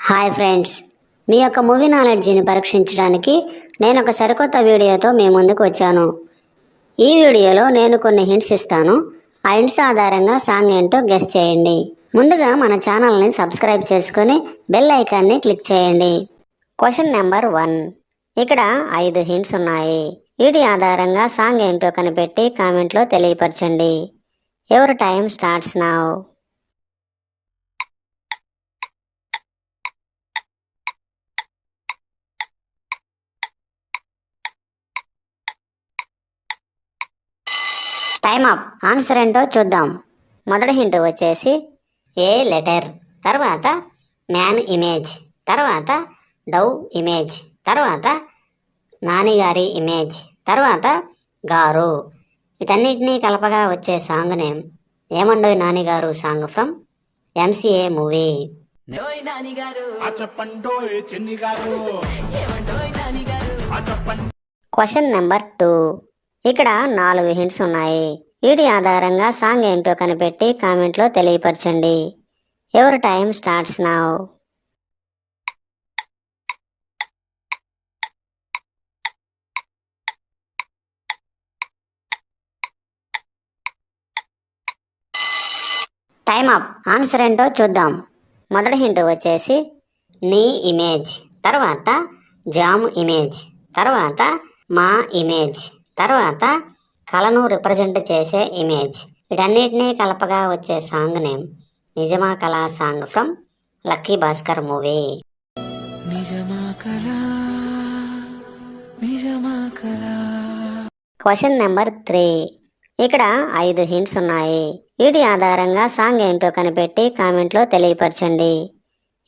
Hi friends, మీ యొక్క movie నాలెడ్జిని పరీక్షించడానికి నేను ఒక సరికొత్త వీడియోతో మీ ముందుకు వచ్చాను. ఈ వీడియోలో నేను కొన్ని హింట్స్ ఇస్తాను. ఆ హింట్స్ ఆధారంగా సాంగ్ ఏంటో గెస్ చేయండి. ముందుగా మన ఛానల్ని సబ్స్క్రైబ్ చేసుకొని బెల్ ఐకాన్ని క్లిక్ చేయండి. Question number 1. ఇక్కడ 5 హింట్స్ ఉన్నాయి. వీటి ఆధారంగా సాంగ్ ఏంటో కనిపెట్టి కామెంట్లో తెలియపరచండి. Your time starts now. Time up. Answer ఏంటో చూద్దాం. మొదటి హింట్ వచ్చేసి ఏ లెటర్, తర్వాత మ్యాన్ ఇమేజ్, తర్వాత డవ్ ఇమేజ్, తర్వాత నానిగారి ఇమేజ్, తర్వాత గారు. వీటన్నిటినీ కలపగా వచ్చే సాంగ్ నేమ్ ఏమండోయ్ నానిగారు song from MCA movie. Question number 2. ఇక్కడ 4 హింట్స్ ఉన్నాయి. వీటి ఆధారంగా సాంగ్ ఏంటో కనిపెట్టి కామెంట్లో తెలియపరచండి. Your time starts now. Time up. Answer ఏంటో చూద్దాం. మొదటి హింట్ వచ్చేసి నీ ఇమేజ్, తర్వాత జామ్ ఇమేజ్, తర్వాత మా ఇమేజ్, తర్వాత కళను రిప్రజెంట్ చేసే ఇమేజ్. వీటన్నిటినీ కలపగా వచ్చే సాంగ్ నేమ్ నిజమా కళ song from lucky Bhaskar movie. Question number 3. ఇక్కడ 5 హింట్స్ ఉన్నాయి. వీటి ఆధారంగా సాంగ్ ఏంటో కనిపెట్టి కామెంట్లో తెలియపరచండి.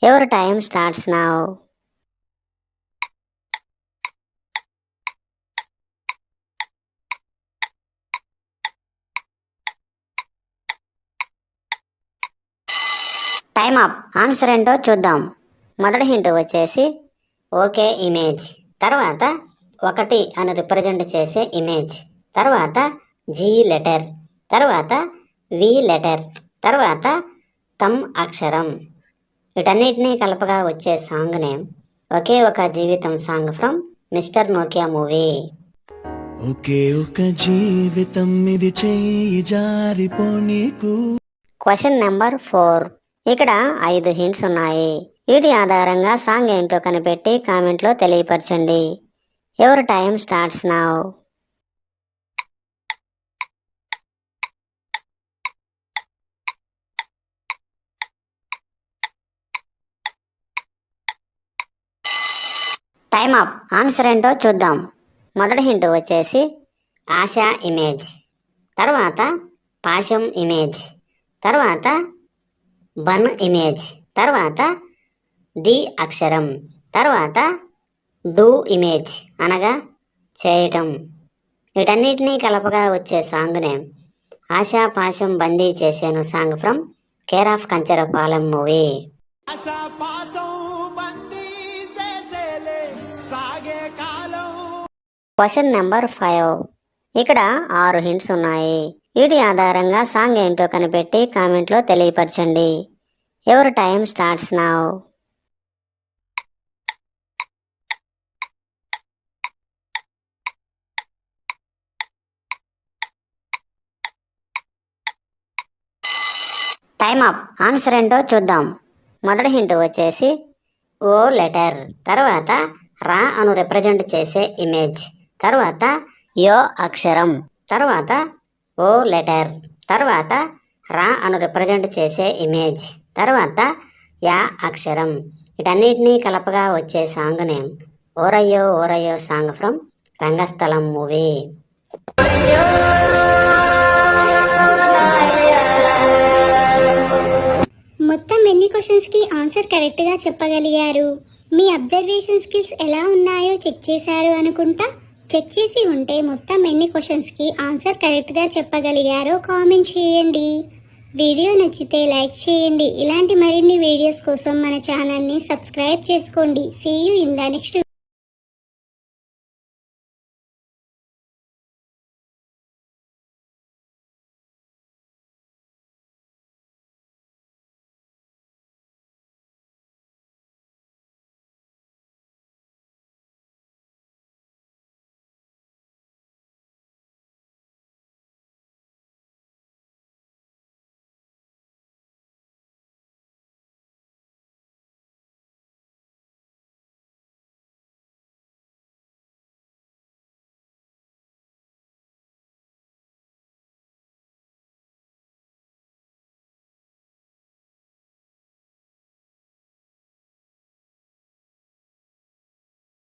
Your time starts now. Time up. Answer ఏంటో చూద్దాం. మొదటి హింట్ వచ్చేసి ఓకే ఇమేజ్, తర్వాత 1 అని రిప్రజెంట్ చేసే ఇమేజ్, తర్వాత జీ లెటర్, తర్వాత వి లెటర్, తర్వాత తమ్ అక్షరం. వీటన్నిటినీ కలపగా వచ్చే సాంగ్ నేమ్ ఒకే ఒక జీవితం song from Mr Nokia movie. ఒకే ఒక జీవితం ఇది చెయ్యి జారిపోనీకు. Question number 4. ఇక్కడ 5 హింట్స్ ఉన్నాయి. వీటి ఆధారంగా సాంగ్ ఏంటో కనిపెట్టి కామెంట్లో తెలియపరచండి. Your time starts now. Time up. Answer ఏంటో చూద్దాం. మొదటి హింట్ వచ్చేసి ఆశా ఇమేజ్, తర్వాత పాశం ఇమేజ్, తర్వాత బన్ ఇమేజ్, తర్వాత ది అక్షరం, తర్వాత డూ ఇమేజ్ అనగా చేయటం. వీటన్నిటినీ కలపగా వచ్చే సాంగ్ నేమ్ ఆశా పాశం బందీ చేశాను song from care of Kancharapalem movie. Question number 5. ఇక్కడ 6 హింట్స్ ఉన్నాయి. వీటి ఆధారంగా సాంగ్ ఏంటో కనిపెట్టి కామెంట్లో తెలియపరచండి. Your time starts now. Time up. Answer ఏంటో చూద్దాం. మొదటి హింట్ వచ్చేసి ఓ లెటర్, తర్వాత రా అను రిప్రజెంట్ చేసే ఇమేజ్, తర్వాత యో అక్షరం, తర్వాత ఓ లెటర్, తర్వాత రా అను రిప్రజెంట్ చేసే ఇమేజ్, తర్వాత యా అక్షరం. వీటన్నిటినీ కలపగా వచ్చే సాంగ్ నేమ్ ఓరయ్యో ఓరయ్యో సాంగ్ ఫ్రమ్ రంగస్థలం మూవీ. మొత్తం ఎన్ని క్వశ్చన్స్కి ఆన్సర్ కరెక్ట్గా చెప్పగలిగారు? మీ అబ్జర్వేషన్ స్కిల్స్ ఎలా ఉన్నాయో చెక్ చేశారు అనుకుంటా. చెక్ చేసి ఉంటే మొత్తం ఎన్ని క్వశ్చన్స్కి ఆన్సర్ కరెక్ట్గా చెప్పగలిగారో కామెంట్ చేయండి. వీడియో నచ్చితే లైక్ చేయండి. ఇలాంటి మరిన్ని వీడియోస్ కోసం మన ఛానల్ని సబ్స్క్రైబ్ చేసుకోండి. See you in the next